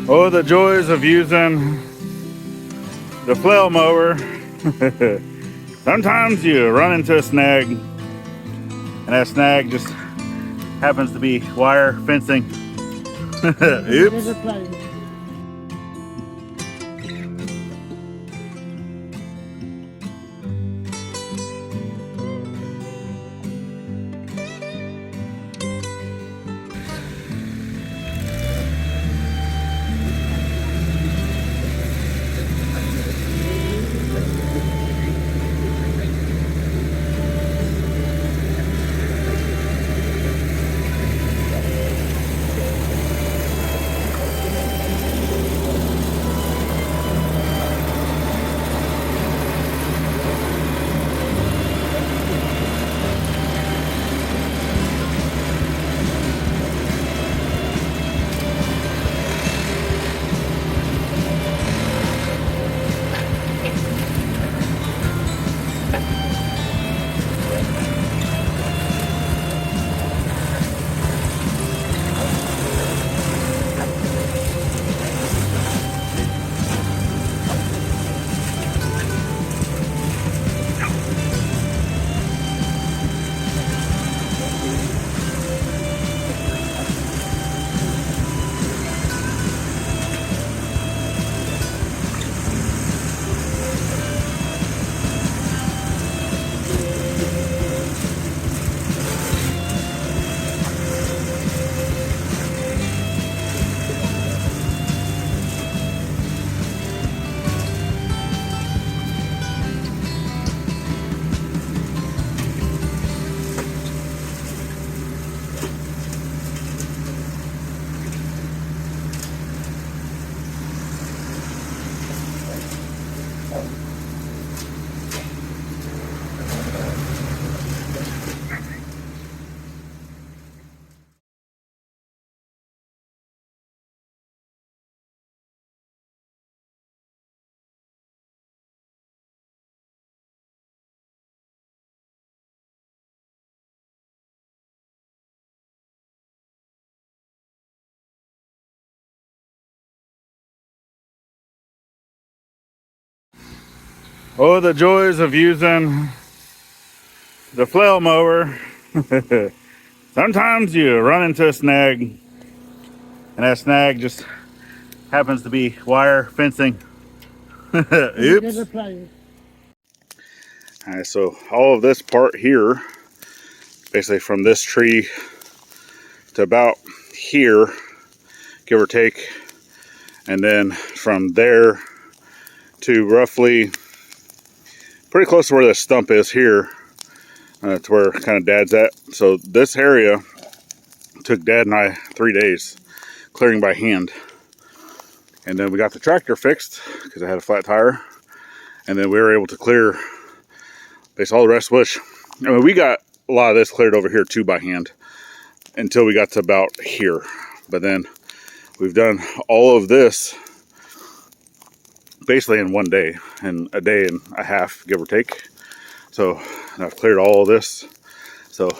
Oh, the joys of using the flail mower. Sometimes you run into a snag, and that snag just happens to be wire fencing. Oops. Oh, the joys of using the flail mower. Sometimes you run into a snag, and that snag just happens to be wire fencing. Oops. Alright, so all of this part here, basically from this tree to about here, give or take, and then from there to roughly pretty close to where the stump is here, to where kind of Dad's at. So this area took Dad and I 3 days clearing by hand, and then we got the tractor fixed because I had a flat tire, and then we were able to clear basically all the rest, which I mean, we got a lot of this cleared over here too by hand until we got to about here. But then we've done all of this basically in 1 day, and a day and a half, give or take. So I've cleared all of this. So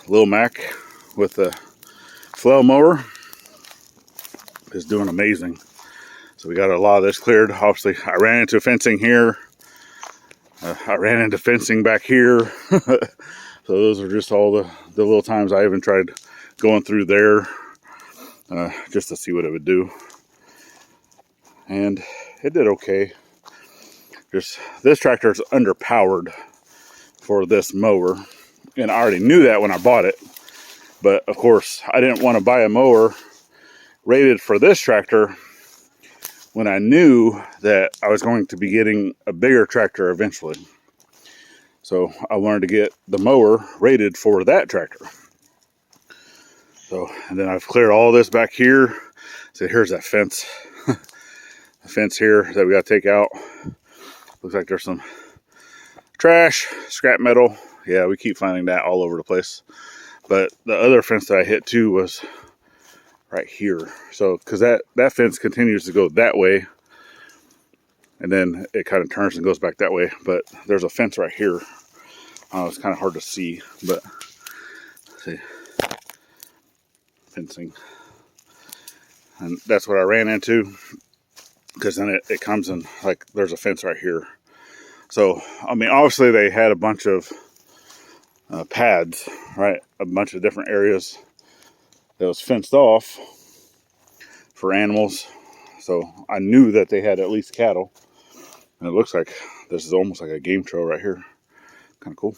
Lil Mac with the flail mower is doing amazing. So we got a lot of this cleared. Obviously, I ran into fencing here. I ran into fencing back here. So those are just all the little times I even tried going through there just to see what it would do. And it did okay. Just this tractor is underpowered for this mower. And I already knew that when I bought it. But of course, I didn't want to buy a mower rated for this tractor when I knew that I was going to be getting a bigger tractor eventually. So I wanted to get the mower rated for that tractor. So, and then I've cleared all this back here. So here's that fence. The fence here that we got to take out. Looks like there's some trash, scrap metal. Yeah, we keep finding that all over the place. But the other fence that I hit too was right here. So, because that fence continues to go that way, and then it kind of turns and goes back that way. But there's a fence right here. It's kind of hard to see, but let's see, fencing. And that's what I ran into, because then it comes in, like, there's a fence right here. So, I mean, obviously they had a bunch of pads, right? A bunch of different areas that was fenced off for animals. So I knew that they had at least cattle. And it looks like this is almost like a game trail right here. Kind of cool.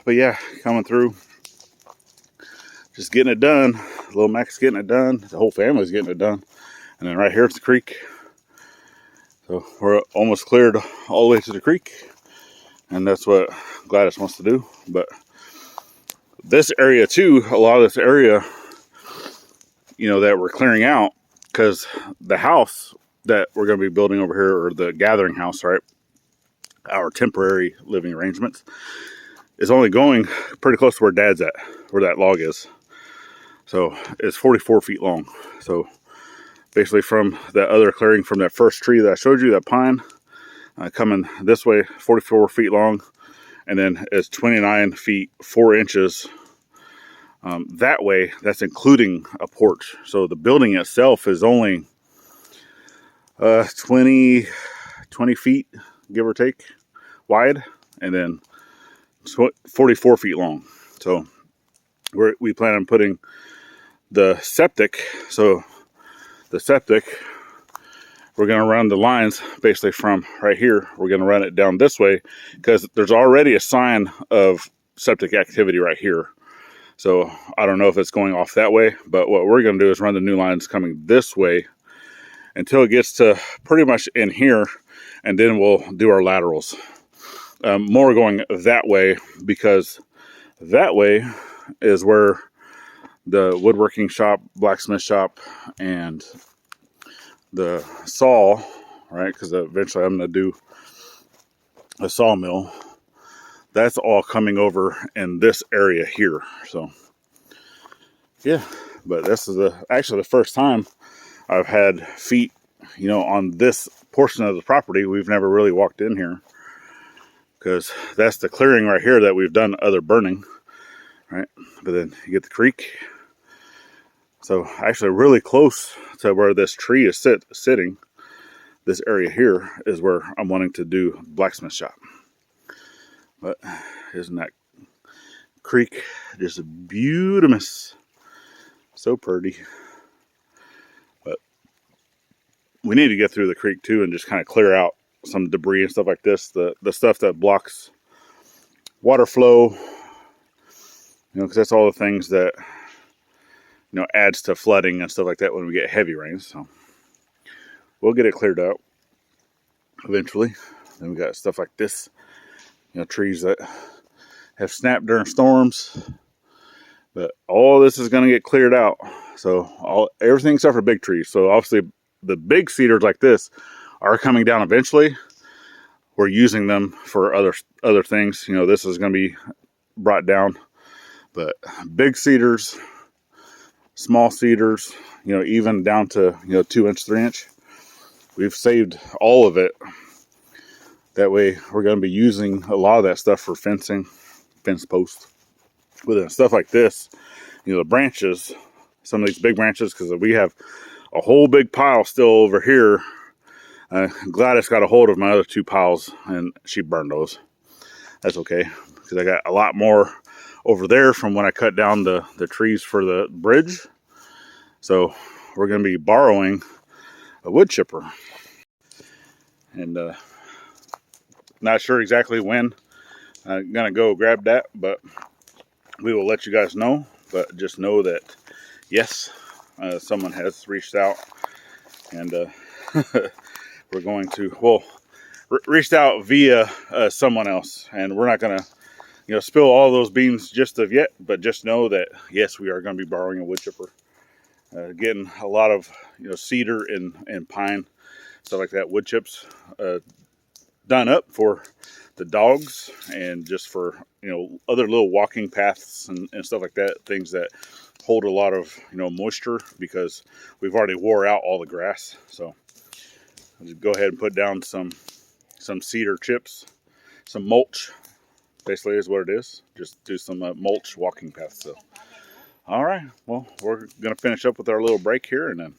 But yeah, coming through, just getting it done. Little Mac's getting it done. The whole family's getting it done. And then right here it's the creek. So we're almost cleared all the way to the creek. And that's what Gladys wants to do. But this area too, a lot of this area, you know, that we're clearing out, because the house that we're going to be building over here, or the gathering house, right, our temporary living arrangements, is only going pretty close to where Dad's at, where that log is. So it's 44 feet long. So basically from that other clearing, from that first tree that I showed you, that pine, coming this way, 44 feet long, and then it's 29 feet 4 inches that way. That's including a porch. So the building itself is only 20 feet, give or take, wide, and then 44 feet long. So we plan on putting the septic. So the septic, we're going to run the lines basically from right here. We're going to run it down this way, because there's already a sign of septic activity right here. So I don't know if it's going off that way, but what we're going to do is run the new lines coming this way until it gets to pretty much in here, and then we'll do our laterals. More going that way, because that way is where the woodworking shop, blacksmith shop, and the saw, right, because eventually I'm going to do a sawmill. That's all coming over in this area here. So yeah, but this is actually the first time I've had feet, you know, on this portion of the property. We've never really walked in here, because that's the clearing right here that we've done other burning, right? But then you get the creek. So actually really close to where this tree is sitting, this area here is where I'm wanting to do blacksmith shop. But isn't that creek just beautiful? So pretty. But we need to get through the creek too and just kind of clear out some debris and stuff like this. The stuff that blocks water flow, you know, because that's all the things that, you know, adds to flooding and stuff like that when we get heavy rains. So we'll get it cleared out eventually. Then we got stuff like this, you know, trees that have snapped during storms. But all this is going to get cleared out. So everything except for big trees. So obviously the big cedars like this are coming down eventually. We're using them for other things. You know, this is going to be brought down. But big cedars, small cedars, you know, even down to, you know, 2-inch, 3-inch, we've saved all of it. That way we're going to be using a lot of that stuff for fencing, fence posts. But then stuff like this, you know, the branches, some of these big branches, because we have a whole big pile still over here. Gladys got a hold of my other 2 piles and she burned those. That's okay, because I got a lot more over there from when I cut down the trees for the bridge. So we're going to be borrowing a wood chipper. And not sure exactly when I'm going to go grab that, but we will let you guys know. But just know that, yes, someone has reached out, and we're going to, well, reached out via someone else, and we're not going to, you know, spill all those beans just of yet, but just know that, yes, we are going to be borrowing a wood chipper. Getting a lot of, you know, cedar and pine, stuff like that, wood chips done up for the dogs, and just for, you know, other little walking paths and stuff like that, things that hold a lot of, you know, moisture, because we've already wore out all the grass. So I'll just go ahead and put down some cedar chips, some mulch, basically is what it is. Just do some mulch walking paths. So All right, well, we're gonna finish up with our little break here and then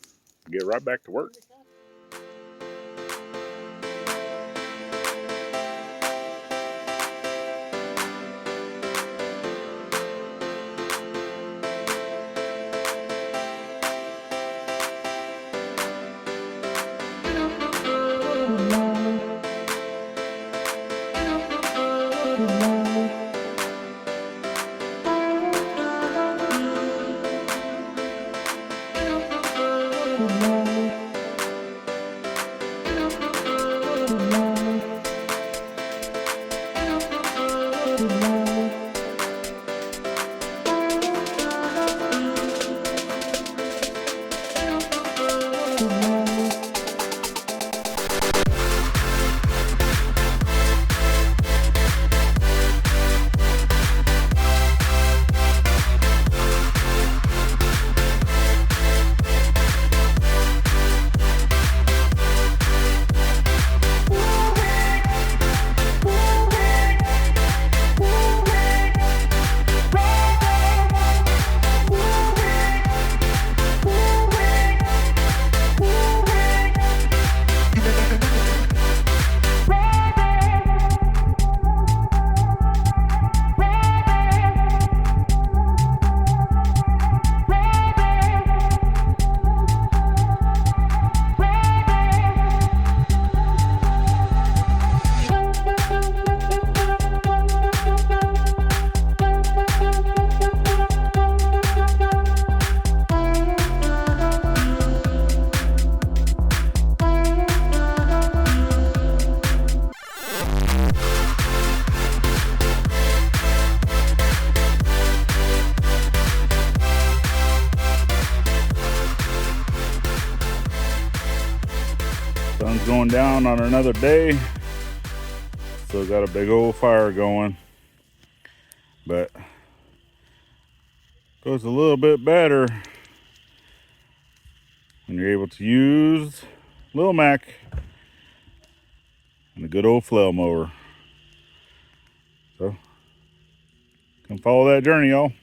get right back to work. Sun's going down on another day. Still got a big old fire going, but goes a little bit better when you're able to use Lil Mac and a good old flail mower. So come follow that journey, y'all,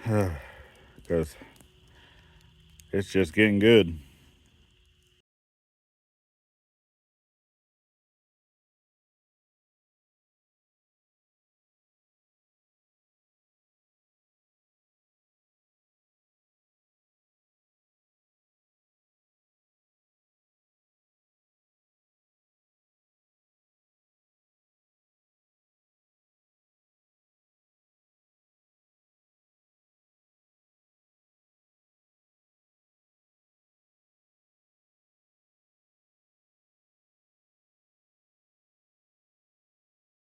because it's just getting good.